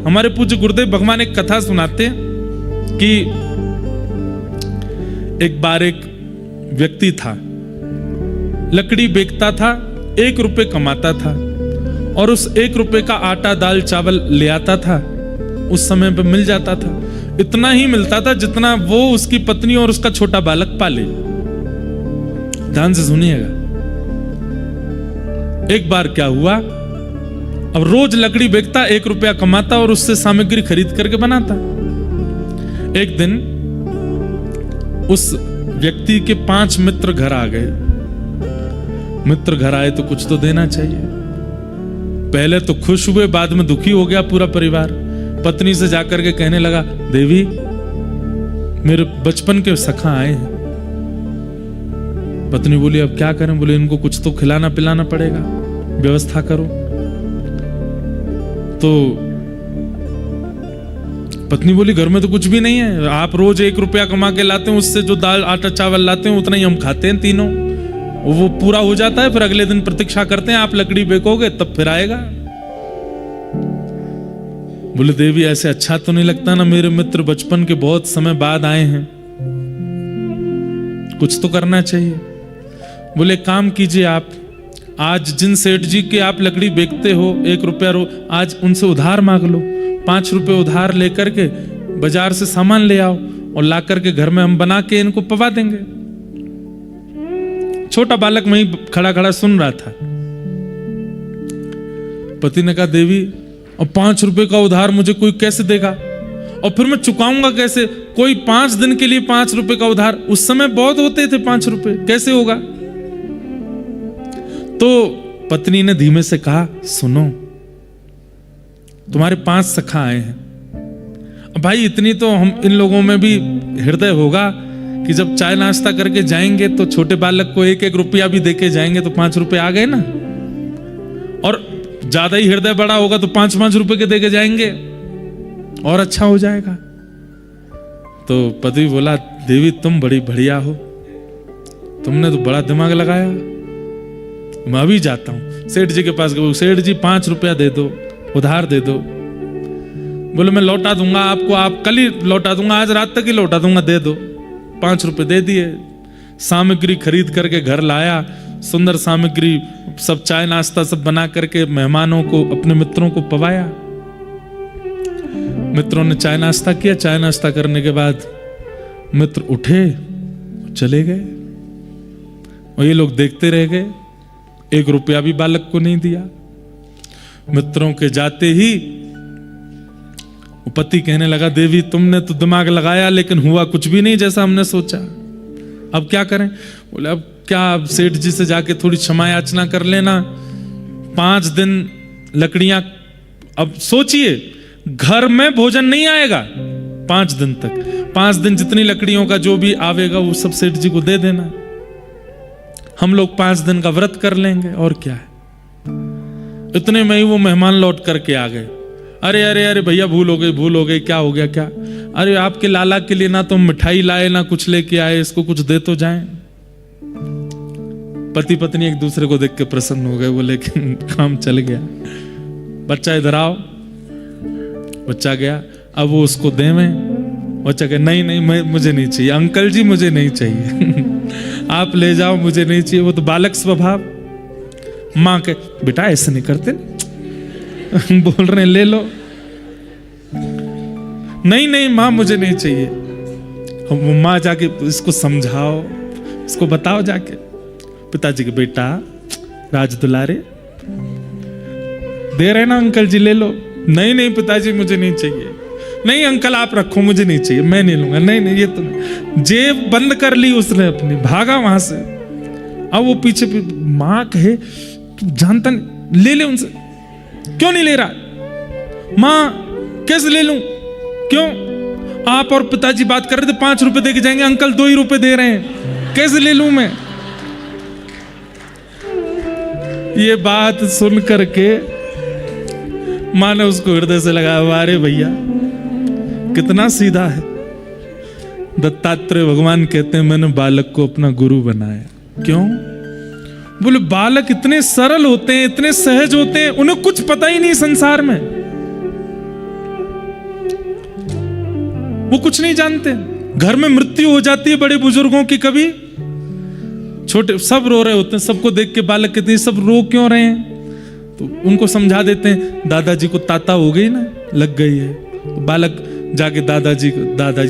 हमारे पूज्य गुरुदेव भगवान एक कथा सुनाते हैं कि एक बार एक व्यक्ति था, लकड़ी बेचता था, 1 रुपए कमाता था और उस 1 रुपए का आटा दाल चावल ले आता था। उस समय पे मिल जाता था, इतना ही मिलता था जितना वो, उसकी पत्नी और उसका छोटा बालक पाले। ध्यान से सुनिएगा। एक बार क्या हुआ, अब रोज लकड़ी बेचता, 1 रुपया कमाता और उससे सामग्री खरीद करके बनाता। एक दिन उस व्यक्ति के 5 मित्र घर आ गए। मित्र घर आए तो कुछ तो देना चाहिए। पहले तो खुश हुए, बाद में दुखी हो गया पूरा परिवार। पत्नी से जाकर के कहने लगा, देवी मेरे बचपन के सखा आए हैं। पत्नी बोली, अब क्या करें? बोले, इनको कुछ तो खिलाना पिलाना पड़ेगा, व्यवस्था करो। तो पत्नी बोली, घर में तो कुछ भी नहीं है, आप रोज 1 रुपया कमा के लाते हैं, उससे जो दाल आटा चावल लाते हैं उतना ही हम खाते हैं तीनों, वो पूरा हो जाता है। फिर अगले दिन प्रतीक्षा करते हैं, आप लकड़ी बेचोगे तब फिर आएगा। बोले, देवी ऐसे अच्छा तो नहीं लगता ना, मेरे मित्र बचपन के बहुत समय बाद आए हैं, कुछ तो करना चाहिए। बोले, काम कीजिए आप, आज जिन सेठ जी के आप लकड़ी बेचते हो 1 रुपया आज उनसे उधार मांग लो। 5 रुपए उधार लेकर के बाजार से सामान ले आओ और ला करके घर में हम बना के इनको पवा देंगे। छोटा बालक वहीं खड़ा खड़ा सुन रहा था। पति ने कहा, देवी और 5 रुपए का उधार मुझे कोई कैसे देगा, और फिर मैं चुकाऊंगा कैसे? कोई 5 दिन के लिए 5 रुपए का उधार, उस समय बहुत होते थे 5 रुपए, कैसे होगा? तो पत्नी ने धीमे से कहा, सुनो, तुम्हारे 5 सखा आए हैं। अब भाई इतनी तो हम इन लोगों में भी हृदय होगा कि जब चाय नाश्ता करके जाएंगे तो छोटे बालक को 1-1 रुपया भी देके जाएंगे तो 5 रुपए आ गए ना। और ज्यादा ही हृदय बड़ा होगा तो 5-5 रुपए के देके जाएंगे और अच्छा हो जाएगा। तो पति बोला, देवी तुम बड़ी बढ़िया हो, तुमने तो बड़ा दिमाग लगाया, मैं अभी जाता हूं सेठ जी के पास। सेठ जी 5 रुपया दे दो, उधार दे दो। बोले, मैं लौटा दूंगा आपको, आप कल ही लौटा दूंगा, आज रात तक ही लौटा दूंगा, दे दो। 5 रुपए दे दिए। सामग्री खरीद करके घर लाया, सुंदर सामग्री, सब चाय नाश्ता सब बना करके मेहमानों को, अपने मित्रों को पवाया। मित्रों ने चाय नाश्ता किया। चाय नाश्ता करने के बाद मित्र उठे, चले गए और ये लोग देखते रह गए। 1 रुपया भी बालक को नहीं दिया। मित्रों के जाते ही पति कहने लगा, देवी तुमने तो दिमाग लगाया लेकिन हुआ कुछ भी नहीं जैसा हमने सोचा, अब क्या करें? बोले, अब क्या, सेठ जी से जाके थोड़ी क्षमा याचना कर लेना। 5 दिन लकड़ियां, अब सोचिए घर में भोजन नहीं आएगा 5 दिन तक। 5 दिन जितनी लकड़ियों का जो भी आवेगा वो सब सेठ जी को दे देना। हम लोग 5 दिन का व्रत कर लेंगे और क्या है। इतने में ही वो मेहमान लौट करके आ गए। अरे अरे अरे भैया, भूल हो गई, क्या हो गया? क्या? अरे आपके लाला के लिए ना तो मिठाई लाए ना कुछ लेके आए, इसको कुछ दे तो जाएं। पति पत्नी एक दूसरे को देख के प्रसन्न हो गए, बोले कि काम चल गया। बच्चा इधर आओ। बच्चा गया, अब वो उसको देवें। बच्चा कहे, नहीं मुझे नहीं चाहिए, अंकल जी मुझे नहीं चाहिए आप ले जाओ, मुझे नहीं चाहिए। वो तो बालक स्वभाव। माँ के, बेटा ऐसे नहीं करते बोल रहे ले लो। नहीं माँ मुझे नहीं चाहिए। वो माँ जाके इसको समझाओ, इसको बताओ जाके। पिताजी के, बेटा राज दुलारे दे रहे ना अंकल जी, ले लो। नहीं पिताजी मुझे नहीं चाहिए। नहीं अंकल आप रखो, मुझे नहीं चाहिए, मैं नहीं लूंगा। नहीं ये तो नहीं। जेब बंद कर ली उसने अपनी, भागा वहां से। अब वो पीछे माँ कहे, जानता नहीं, ले उनसे। क्यों नहीं ले रहा? माँ कैसे ले लूं? क्यों? आप और पिताजी बात कर रहे थे 5 रुपए दे के जाएंगे, अंकल 2 ही रुपए दे रहे हैं, कैसे ले लूं मैं? ये बात सुन करके माँ ने उसको हृदय से लगाया, अरे भैया कितना सीधा है। दत्तात्रेय भगवान कहते हैं, मैंने बालक को अपना गुरु बनाया। क्यों? बोले, बालक इतने सरल होते हैं, इतने सहज होते हैं, उन्हें कुछ पता ही नहीं संसार में। वो कुछ नहीं जानते। घर में मृत्यु हो जाती है बड़े बुजुर्गों की, कभी छोटे, सब रो रहे होते हैं, सबको देख के बालक कहते हैं सब रो क्यों रहे हैं, तो उनको समझा देते हैं दादाजी को ताता हो गई ना, लग गई है, तो बालक जाके दादाजी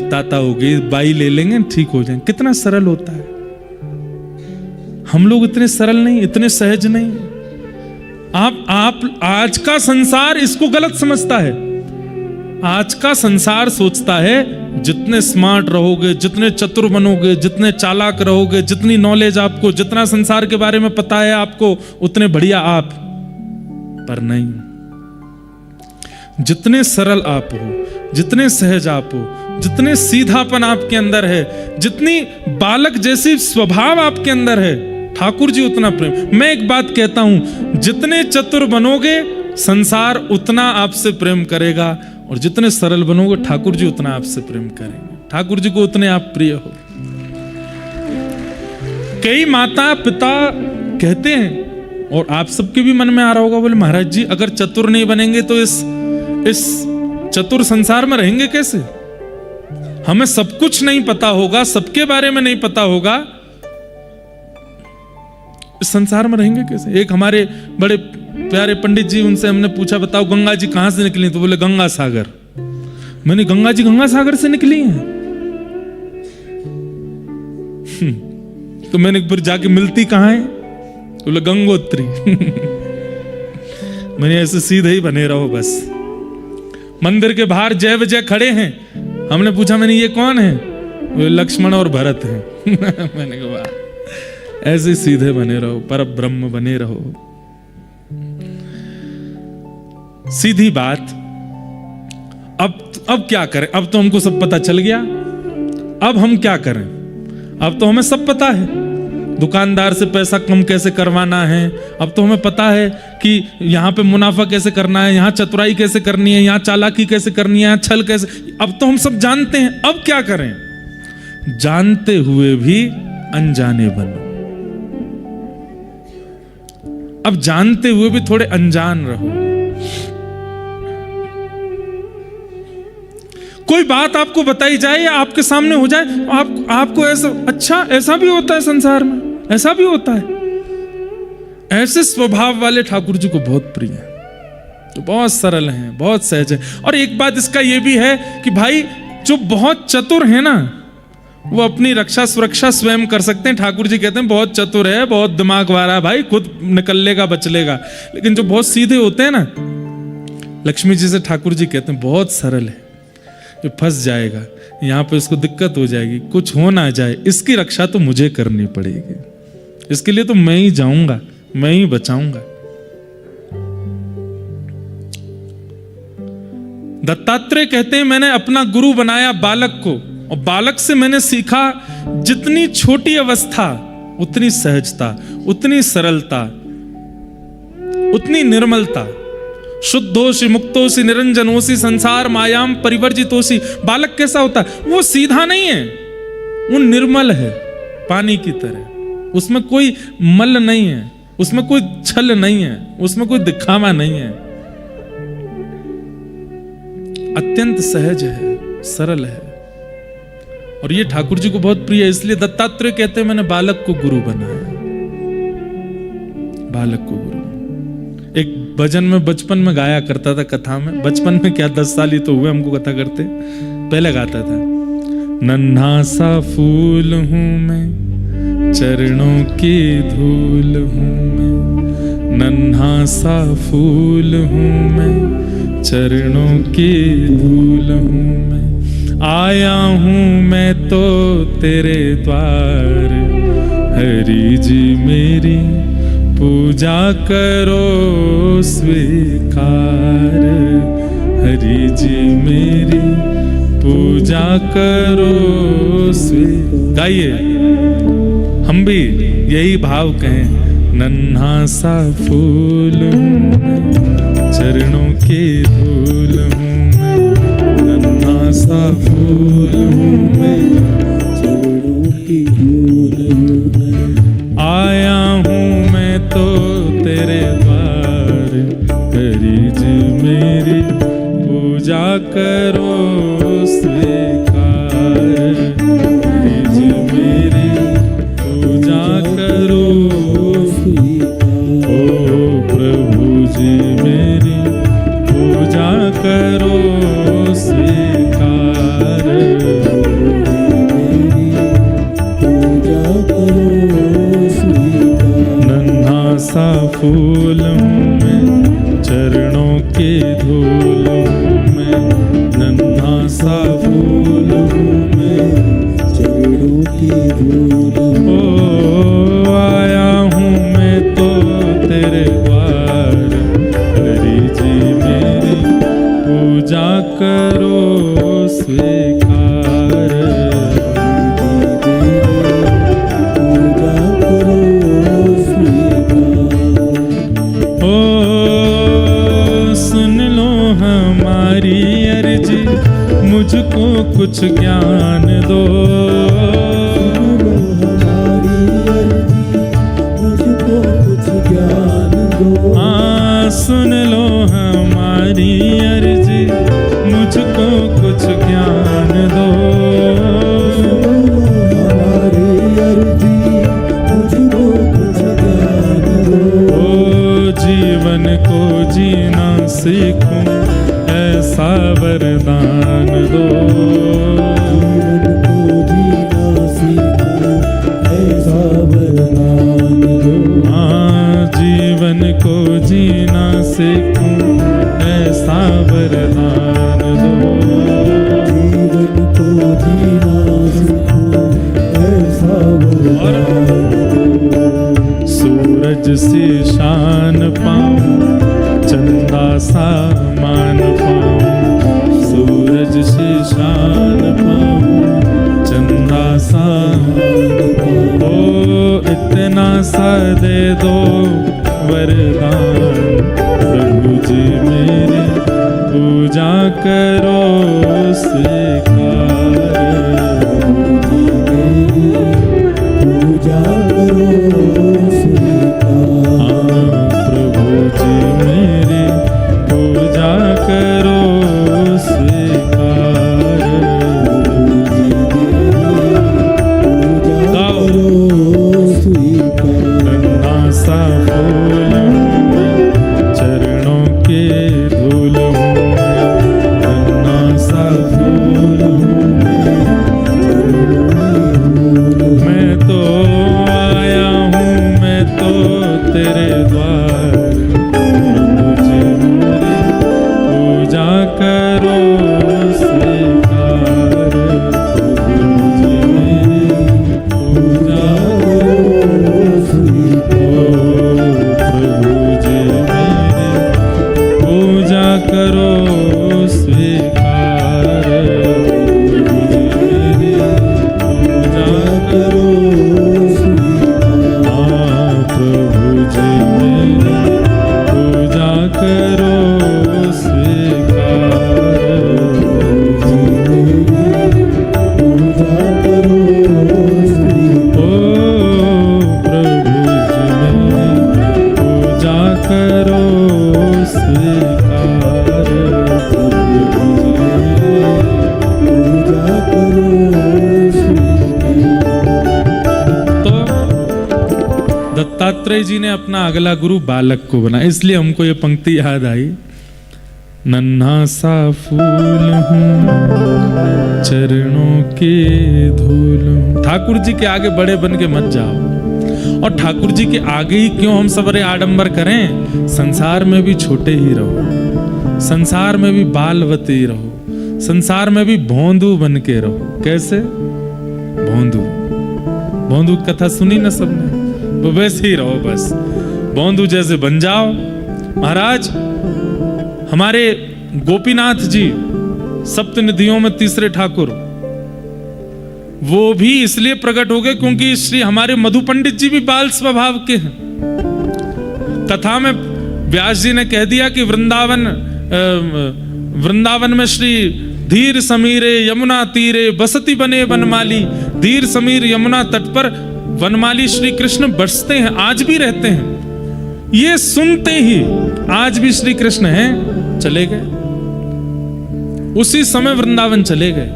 ताता हो गई, बाई ले लेंगे ठीक हो जाएंगे। कितना सरल होता है। हम लोग इतने सरल नहीं, इतने सहज नहीं। आप आज का संसार इसको गलत समझता है। आज का संसार सोचता है जितने स्मार्ट रहोगे, जितने चतुर बनोगे, जितने चालाक रहोगे, जितनी नॉलेज आपको, जितना संसार के बारे में पता है आपको, उतने बढ़िया आप। पर नहीं, जितने सरल आप हो, जितने सहज आप हो, जितने सीधापन आपके अंदर है, जितनी बालक जैसी स्वभाव आपके अंदर है, ठाकुर जी उतना प्रेम। मैं एक बात कहता हूं, जितने चतुर बनोगे संसार उतना आपसे प्रेम करेगा, और जितने सरल बनोगे ठाकुर जी उतना आपसे प्रेम करेंगे। ठाकुर जी को उतने आप प्रिय हो। कई माता पिता कहते हैं, और आप सबके भी मन में आ रहा होगा, बोले महाराज जी अगर चतुर नहीं बनेंगे तो इस चतुर संसार में रहेंगे कैसे? हमें सब कुछ नहीं पता होगा, सबके बारे में नहीं पता होगा, इस संसार में रहेंगे कैसे? एक हमारे बड़े प्यारे पंडित जी, उनसे हमने पूछा बताओ गंगा जी कहां से निकली, तो बोले गंगा सागर। मैंने गंगा जी गंगा सागर से निकली हैं? तो मैंने फिर जाके मिलती कहां है, तो बोले गंगोत्री। मैंने ऐसे सीधे ही बने रहो बस। मंदिर के बाहर जय विजय खड़े हैं, हमने पूछा मैंने ये कौन है, वो लक्ष्मण और भरत हैं। मैंने कहा ऐसे सीधे बने रहो, पर ब्रह्म बने रहो। सीधी बात। अब क्या करें? अब तो हमको सब पता चल गया, अब हम क्या करें? अब तो हमें सब पता है, दुकानदार से पैसा कम कैसे करवाना है, अब तो हमें पता है कि यहां पे मुनाफा कैसे करना है, यहां चतुराई कैसे करनी है, यहां चालाकी कैसे करनी है, यहां छल कैसे, अब तो हम सब जानते हैं। अब क्या करें? जानते हुए भी अनजाने बनो। अब जानते हुए भी थोड़े अनजान रहो। कोई बात आपको बताई जाए या आपके सामने हो जाए, आपको ऐसा, अच्छा ऐसा भी होता है संसार में, ऐसा भी होता है। ऐसे स्वभाव वाले ठाकुर जी को बहुत प्रिय है, तो बहुत सरल हैं, बहुत सहज है। और एक बात इसका यह भी है कि भाई जो बहुत चतुर है ना, वो अपनी रक्षा सुरक्षा स्वयं कर सकते हैं। ठाकुर जी कहते हैं बहुत चतुर है, बहुत दिमाग वाला है, भाई खुद निकल लेगा बच लेगा। लेकिन जो बहुत सीधे होते हैं ना, लक्ष्मी जी से ठाकुर जी कहते हैं बहुत सरल है, ये फंस जाएगा, यहाँ पे इसको दिक्कत हो जाएगी, कुछ हो ना जाए, इसकी रक्षा तो मुझे करनी पड़ेगी, इसके लिए तो मैं ही जाऊंगा, मैं ही बचाऊंगा। दत्तात्रेय कहते हैं मैंने अपना गुरु बनाया बालक को, और बालक से मैंने सीखा जितनी छोटी अवस्था उतनी सहजता, उतनी सरलता, उतनी निर्मलता। शुद्धोषि मुक्तोषि निरंजनोषि संसार मायाम परिवर्जितोषि। बालक कैसा होता है? वो सीधा नहीं है, वो निर्मल है, पानी की तरह। उसमें कोई मल नहीं है, उसमें कोई छल नहीं है, उसमें कोई दिखावा नहीं है, अत्यंत सहज है, सरल है। और ये ठाकुर जी को बहुत प्रिय है, इसलिए दत्तात्रेय कहते हैं मैंने बालक को गुरु बनाया, बालक को गुरु। एक भजन में बचपन में गाया करता था, कथा में, बचपन में क्या 10 साल ही तो हुए हमको कथा करते, पहले गाता था, नन्हा सा फूल हूं मैं, चरणों की धूल हूं मैं, नन्हा सा फूल हूं मैं, चरणों की धूल हूं मैं, आया हूं मैं तो तेरे द्वार, हरि जी मेरी पूजा करो स्वीकार, हरि जी मेरी पूजा करो स्वीकार। गाइए हम भी यही भाव कहें, नन्हा सा फूल हूं मैं, चरणों की धूल हूं मैं, नन्हा सा फूल हूं मैं, चरणों की धूल हूं मैं, आया हूं मैं तो तेरे द्वार, हरि जी मेरी पूजा करो स्वीकार। करो स्वीकार। नन्हा सा फूल हूँ मैं, चरणों के धूल हूँ मैं, नन्हा सा फूल हूँ मैं, चरणों की धूल। ओ आया हूँ मैं तो तेरे द्वार, हरि जी मेरी पूजा करो स्वीकार। पूजा करो स्वीकार। ओ सुन लो हमारी अर्जी, मुझको कुछ ज्ञान दो। मुझको कुछ ज्ञान दो। हाँ सुन लो हमारी अर्जी, मुझको कुछ ज्ञान दो। हमारी अर्जी, मुझको कुछ ज्ञान दो। ओ जीवन को जीना सीखूं, ऐसा वरदान दो। जीवन को जीना सीखो, ऐसा वरदान दो। हाँ जीवन को जीना सीखूं, ऐसा वरदान दो। जीवन को जीना सीखो, ऐसा वरदान दो। सूरज सी शान पाऊं, चंदा सा मान पाऊं। सूरज सी शान पाऊं, चंदा सा। ओ इतना सा दे दो वरदान, प्रभु जी मेरी पूजा करो स्वीकार। पूजा करो स्वीकार। हाँ प्रभु जी मेरी पूजा करो स्वीकार। गाओ। नन्हा सा फूल हूँ मैं, चरणों के धूल हूँ मैं, नन्हा सा फूल हूँ मैं तो आया हूँ मैं तो तेरे द्वार, मुझे मेरी पूजा करो स्वीकार। मुझे मेरी पूजा करो स्वीकार। प्रभु जी मेरी पूजा करो स्वीकार। प्रभु जी मेरी पूजा करो हाँ प्रभु जी मेरी पूजा करो स्वीकार। पूजा करो ओ प्रभु जी मेरी पूजा करो स्वीकार। पूजा करो तो दत्तात्रेय जी ने अपना अगला गुरु बालक को बना, इसलिए हमको ये पंक्ति याद आई। नन्हा सा फूल हूँ, चरणों के धूल हूँ। ठाकुर जी के आगे बड़े बन के मत जाओ, और ठाकुर जी के आगे ही क्यों हम सबरे आडंबर करें। संसार में भी छोटे ही रहो, संसार में भी बालवती रहो, संसार में भी भोंदू बन के रहो। कैसे भोंदू? भोंदू कथा सुनी ना सबने, वो वैसे ही रहो, बस भोंदू जैसे बन जाओ। महाराज हमारे गोपीनाथ जी सप्त निधियों में तीसरे ठाकुर, वो भी इसलिए प्रकट हो गए क्योंकि श्री हमारे मधु पंडित जी भी बाल स्वभाव के हैं। कथा में व्यास जी ने कह दिया कि वृंदावन में श्री धीर समीरे यमुना तीरे बसती बने वनमाली। धीर समीर यमुना तट पर वनमाली श्री कृष्ण बसते हैं, आज भी रहते हैं। ये सुनते ही आज भी श्री कृष्ण हैं, चले गए, उसी समय वृंदावन चले गए।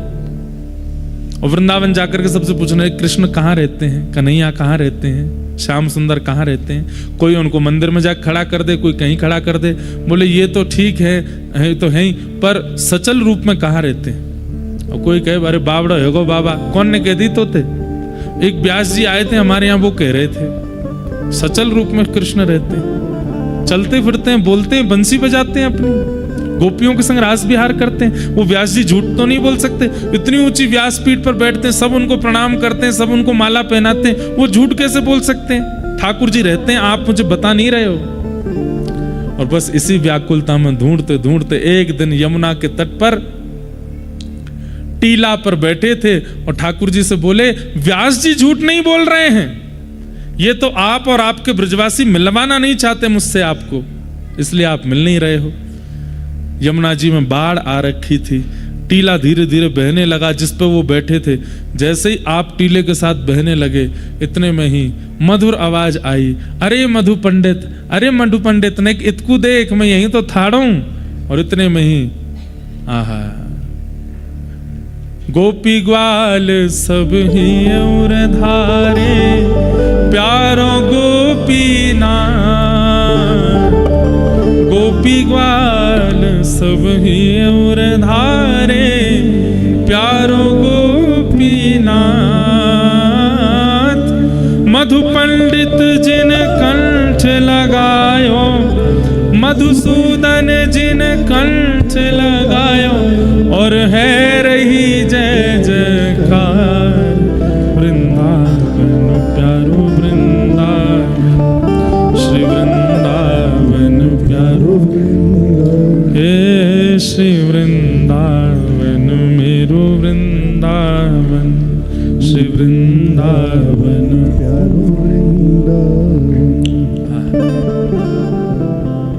और वृंदावन जाकर के सबसे पूछने लगे, कृष्ण कहाँ रहते हैं, कन्हैया कहाँ रहते हैं, श्याम सुंदर कहाँ रहते हैं। कोई उनको मंदिर में जाकर खड़ा कर दे, कोई कहीं खड़ा कर दे। बोले ये तो ठीक है तो है ही, पर सचल रूप में कहाँ रहते हैं। और कोई कहे अरे बावड़ा होगो बाबा, कौन ने कह दी तो थे। एक व्यास जी आए थे हमारे यहाँ, वो कह रहे थे सचल रूप में कृष्ण रहते हैं, चलते फिरते हैं, बोलते हैं, बंसी बजाते हैं, अपनी गोपियों के संग रास विहार करते हैं। वो व्यास जी झूठ तो नहीं बोल सकते, इतनी ऊंची व्यासपीठ पर बैठते हैं, सब उनको प्रणाम करते हैं, सब उनको माला पहनाते हैं, वो झूठ कैसे बोल सकते हैं। ठाकुर जी रहते हैं, आप मुझे बता नहीं रहे हो। और बस इसी व्याकुलता में ढूंढते ढूंढते एक दिन यमुना के तट पर टीला पर बैठे थे और ठाकुर जी से बोले, व्यास जी झूठ नहीं बोल रहे हैं, ये तो आप और आपके ब्रजवासी मिलवाना नहीं चाहते मुझसे आपको, इसलिए आप मिल नहीं रहे हो। यमुना जी में बाढ़ आ रखी थी, टीला धीरे धीरे बहने लगा जिस पे वो बैठे थे। जैसे ही आप टीले के साथ बहने लगे, इतने में ही मधुर आवाज आई, अरे मधु पंडित, अरे मधु पंडित ने इतकू देख, मैं यहीं तो थाड़ा हूं। और इतने में ही आहा, गोपी ग्वाल सब ही और धारे, प्यारो गोपी ना, गोपी ग्वाल सब ही और धारे, प्यारो गोपीनाथ। मधु पंडित जिन कंठ लगायो, मधुसूदन जिन कंठ लगायो, और है रही जय जयकार, वृंदावन प्यारो वृंदावन, श्री वृंदावन प्यारो, हे श्री वृंदावन मेरो वृंदावन, श्री वृंदावन प्यारो वृंदावन।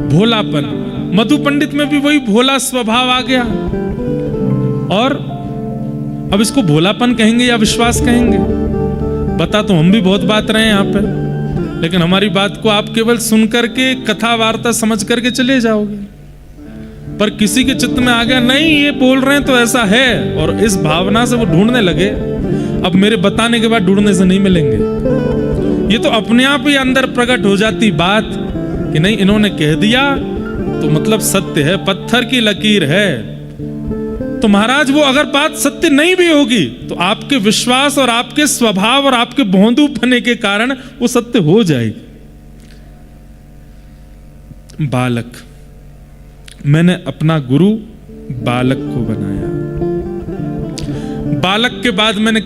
भोलापन, मधु पंडित में भी वही भोला स्वभाव आ गया। और अब इसको भोलापन कहेंगे या विश्वास कहेंगे, बता तो हम भी बहुत बात रहे हैं यहाँ पे, लेकिन हमारी बात को आप केवल सुन करके कथा वार्ता समझ करके चले जाओगे। पर किसी के चित्त में आ गया, नहीं ये बोल रहे हैं तो ऐसा है, और इस भावना से वो ढूंढने लगे। अब मेरे बताने के बाद ढूंढने से नहीं मिलेंगे, ये तो अपने आप ही अंदर प्रकट हो जाती बात कि नहीं इन्होंने कह दिया तो मतलब सत्य है, पत्थर की लकीर है। तो महाराज वो अगर बात सत्य नहीं भी होगी तो आपके विश्वास और आपके स्वभाव और आपके भोंदूपने के कारण वो सत्य हो जाएगी। बालक, मैंने अपना गुरु बालक को बनाया। बालक के बाद मैंने